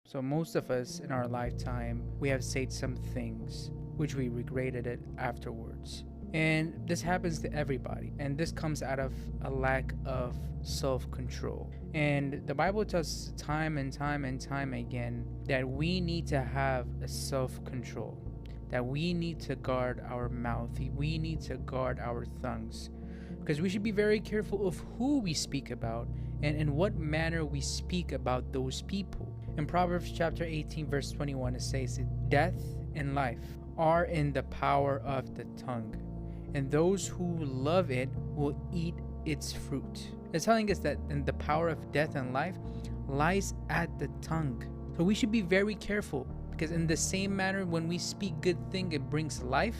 So most of us in our lifetime, we have said some things which we regretted it afterwards. And this happens to everybody. And this comes out of a lack of self-control. And the Bible tells us time and time and time again that we need to have a self-control, that we need to guard our mouth, we need to guard our tongues, because we should be very careful of who we speak about and in what manner we speak about those people. In Proverbs chapter 18 verse 21, it says, death and life are in the power of the tongue, and those who love it will eat its fruit. It's telling us that the power of death and life lies at the tongue. So we should be very careful, because in the same manner, when we speak good thing, it brings life.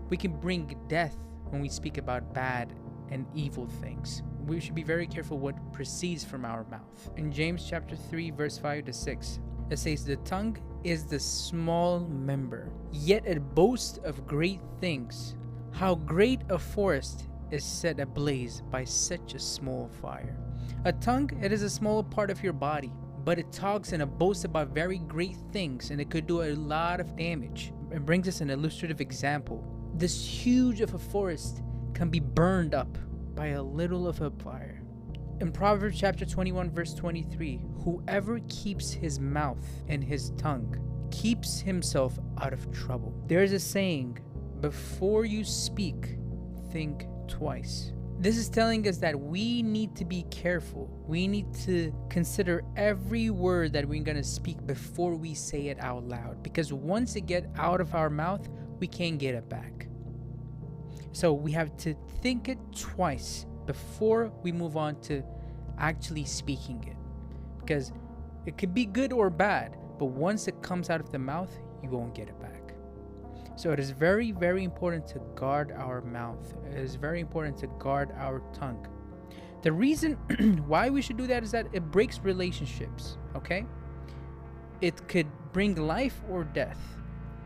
We can bring death when we speak about bad and evil things. We should be very careful what proceeds from our mouth. In James chapter 3 verse 5 to 6, it says, the tongue is the small member, yet it boasts of great things. How great a forest is set ablaze by such a small fire. A tongue, it is a small part of your body, but it talks and it boasts about very great things, and it could do a lot of damage. It brings us an illustrative example. This huge of a forest can be burned up by a little of a fire. In Proverbs chapter 21 verse 23, whoever keeps his mouth and his tongue keeps himself out of trouble. There is a saying, before you speak, think twice. This is telling us that we need to be careful. We need to consider every word that we're going to speak before we say it out loud, because once it gets out of our mouth, we can't get it back. So we have to think it twice before we move on to actually speaking it, because it could be good or bad, but once it comes out of the mouth, you won't get it back. So it is very, very important to guard our mouth. It is very important to guard our tongue. The reason why we should do that is that it breaks relationships, okay? It could bring life or death.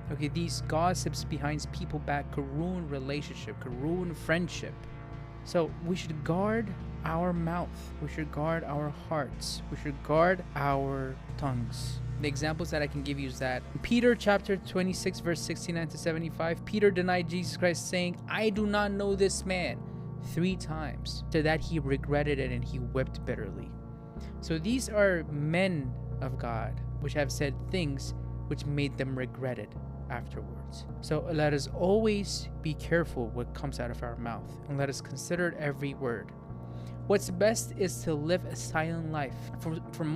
Okay, these gossips behind people back could ruin relationship, could ruin friendship. So we should guard our mouth. We should guard our hearts. We should guard our tongues. The examples that I can give you is that Peter chapter 26 verse 69 to 75, Peter denied Jesus Christ, saying, I do not know this man, 3 times. To that he regretted it and he wept bitterly. So these are men of God which have said things which made them regret it afterwards. So let us always be careful what comes out of our mouth, and let us consider every word. What's best is to live a silent life. For most